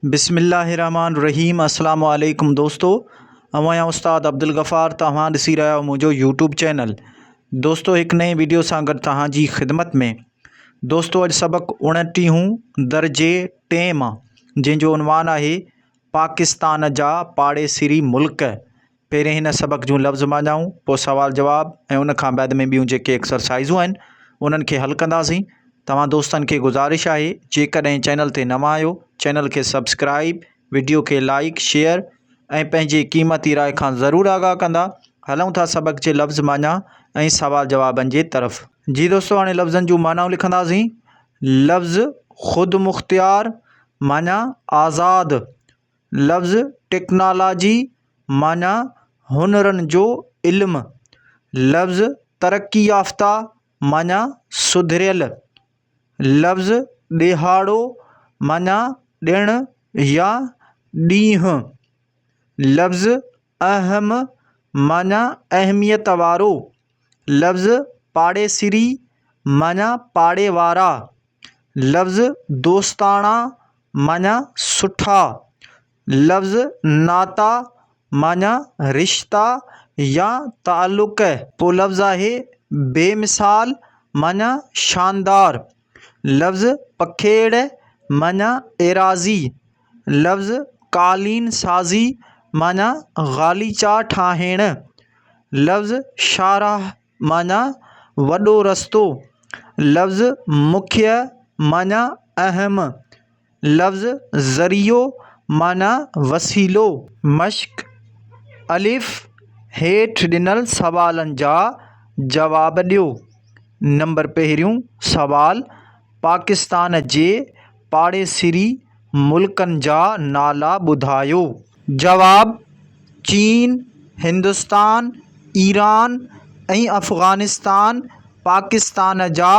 बिस्मिल्लाहिर्रहमानिर्रहीम। अस्सलाम वालेकुम दोस्तों, आहियां उस्ताद अब्दुल गफ़ार। तव्हां ॾिसी रहिया आहियो मुंहिंजो यूट्यूब चैनल। दोस्तों, हिकु नई वीडियो सां गॾु तव्हांजी ख़िदमत में। दोस्तों, अॼु सबक़ु 29 दर्जे टे मां, जंहिंजो उनवान आहे पाकिस्तान जा पाड़ेसिरी मुल्क। पहिरें हिन सबक़ जूं लफ़्ज़ माञाऊं, पोइ सवाल जवाब ऐं उन खां बैदि में ॿियूं जेके एक्सरसाइज़ूं आहिनि उन्हनि खे हल कंदासीं। तव्हां दोस्तनि खे गुज़ारिश आहे, जेकॾहिं चैनल ते नवां आहियो, चैनल खे सब्सक्राइब, वीडियो खे लाइक शेयर ऐं पंहिंजे क़ीमती राय खां ज़रूरु आगाह कंदा। हलूं था सबक़ जे लफ़्ज़ माना ऐं सवाल जवाबनि जे तरफ़। जी दोस्तों, हाणे लफ़्ज़नि जूं मानाऊं लिखंदासीं। लफ़्ज़ ख़ुद मुख़्तियार माना आज़ाद। लफ़्ज़ टेक्नोलॉजी माना हुनरनि जो इल्मु। लफ़्ज़ तरक्की याफ़्ता माना सुधरियल। लफ़्ज़ ॾिहाड़ो माना ॾिणु या ॾींहुं। लफ़्ज़ अहम माना अहमियत वारो। लफ़्ज़ पाड़ेसिरी माना पाड़े वारा। लफ़्ज़ दोस्ताना माना सुठा। लफ़्ज़ नाता माना रिश्ता या ताल्लुक़। पोइ लफ़्ज़ आहे बेमिसाल माना शानदार। लफ़्ज़ पखेड़ माना एराज़ी। लफ़्ज़ कालीन साज़ी माना ग़ालीचा ठाहिणु। लफ़्ज़ शाहराह माना वॾो रस्तो। लफ़्ज़ मुख्य माना अहम। लफ़्ज़ ज़रियो माना वसीलो। मश्क अलिफ़ हेठि ॾिनल सवालनि जा जवाब ॾियो। नंबर पहिरियों सवाल, पाकिस्तान जे पाड़ेसिरी मुल्कनि जा नाला ॿुधायो। जवाब: चीन, हिंदुस्तान, ईरान ऐं अफ़गानिस्तान पाकिस्तान जा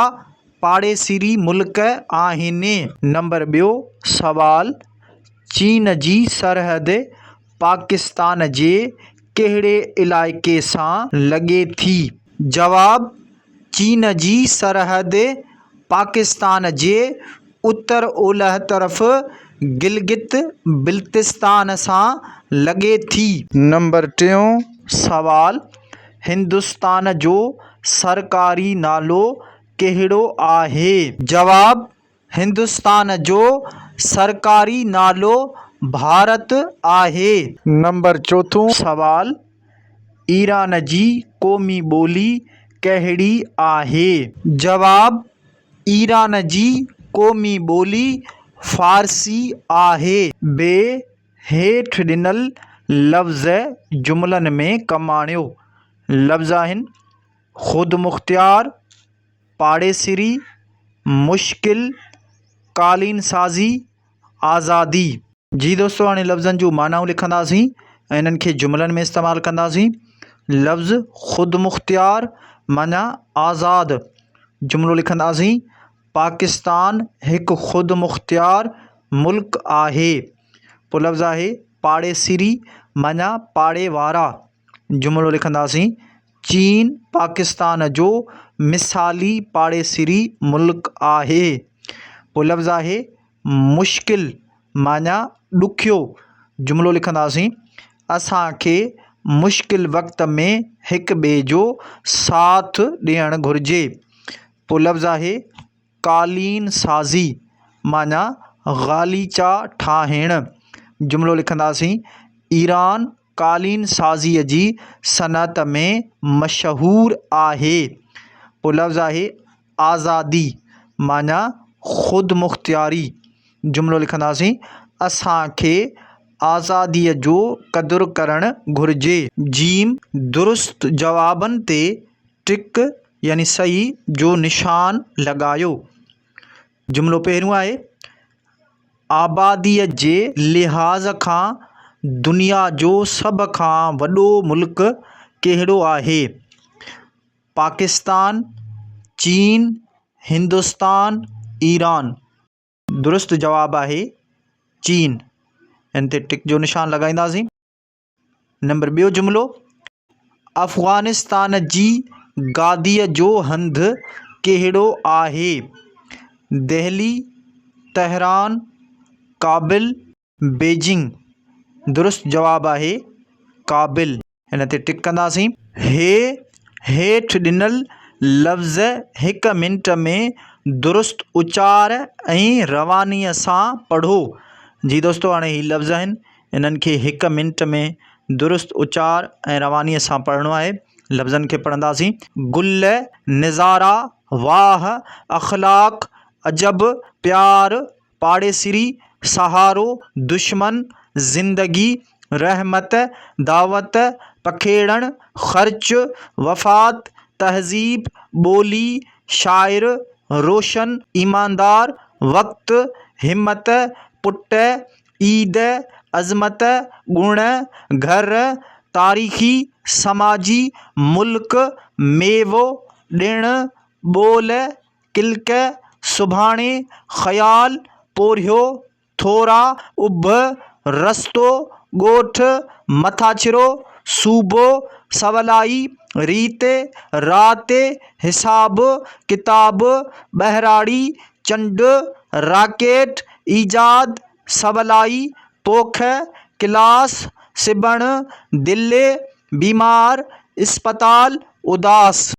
पाड़ेसिरी मुल्क आहिनि। नंबर ॿियो सवाल, चीन जी सरहद पाकिस्तान जे कहिड़े इलाइक़े सां लॻे थी? जवाब: चीन जी सरहद पाकिस्तान जे उत्तर ओलह तरफ़ गिलगित बिल्तिस्तान सां लॻे थी। नंबर टियों सवाल, हिंदुस्तान जो सरकारी नालो कहिड़ो आहे? जवाब: हिंदुस्तान जो सरकारी नालो भारत आहे। नंबर चोथों सवाल, ईरान जी क़ौमी ॿोली कहिड़ी आहे? जवाब: ईरान जी क़ौमी ॿोली फ़ारसी आहे। ॿे हेठि ॾिनल लफ़्ज़ जुमलनि में कमु आणियो। लफ़्ज़ आहिनि ख़ुद मुख़्तियार, पाड़ेसिरी, मुश्किल, कालीन साज़ी, आज़ादी। जी दोस्तों, हाणे लफ़्ज़नि जूं मानाऊं लिखंदासीं ऐं इन्हनि खे जुमलनि में इस्तेमालु कंदासीं। लफ़्ज़ ख़ुद मुख़्तियार माना आज़ाद। जुमिलो लिखंदासीं, पाकिस्तान हिकु ख़ुद मुख़्तियार मुल्क आहे। पोइ लफ़्ज़ आहे पाड़ेसिरी माना पाड़े वारा। जुमिलो लिखंदासीं, चीन पाकिस्तान जो मिसाली पाड़ेसिरी मुल्क आहे। पोइ लफ़्ज़ आहे मुश्किल माना ॾुखियो। जुमिलो लिखंदासीं, असांखे मुश्किल वक़्त में हिक ॿिए जो साथ ॾियणु घुरिजे। पोइ लफ़्ज़ आहे कालीन साज़ी माना ग़ालीचा ठाहिणु। जुमिलो लिखंदासीं, ईरान कालीन साज़ीअ जी सनअत में मशहूरु आहे। पोइ लफ़्ज़ आहे आज़ादी माना ख़ुद मुख़्तियारी। जुमिलो लिखंदासीं, असांखे आज़ादीअ जो क़दुरु करणु घुरिजे। जीम दुरुस्त जवाबनि ते टिक यानी सही जो निशान लॻायो। जुमिलो पहिरियों आहे, आबादीअ जे लिहाज़ खां दुनिया जो सभ खां वॾो मुल्क कहिड़ो आहे? पाकिस्तान, चीन, हिंदुस्तान, ईरान। दुरुस्त जवाब आहे चीन। इन ते टिक जो निशान लॻाईंदासीं। नंबर ॿियो जुमिलो, अफ़गानिस्तान जी गादीअ जो हंधु कहिड़ो आहे? दिल्ली, तेहरान, काबिल, बेजिंग। दुरुस्त जवाबु आहे काबिल। हिन ते टिक कंदासीं। हेठि ॾिनल लफ़्ज़ 1 मिंट में दुरुस्त उचार ऐं रवानीअ सां पढ़ो। जी दोस्तो, हाणे ही लफ़्ज़ आहिनि, इन्हनि खे 1 मिंट में दुरुस्त उचार ऐं रवानीअ सां पढ़णो आहे। लफ़्ज़नि खे पढ़ंदासीं। गुल, निज़ारा, वाह, अख़लाक, अजब, प्यार, पाड़ेसिरी, सहारो, दुश्मन, ज़िंदगी, रहमत, दावत, पखेड़ण, ख़र्च, वफ़ात, तहज़ीब, ॿोली, शाइर, रोशन, ईमानदार, वक़्त, हिम्मत, पुट, ईद, अज़मत, गुण, घर, तारीख़ी, समाजी, मुल्क, मेवो, ॾिण, ॿोल, किल्क, सुभाणे, ख़याल, पोरियो, थोरा, उभ, रस्तो, ॻोठ, मथाछिरो, सूबो, सवलाई, रीत, रात, हिसाब, किताब, ॿहिराड़ी, चंड, राकेट, ईजाद, सवलाई, पोख, क्लास, सिबण, दिल, बीमार, इस्पताल, उदास।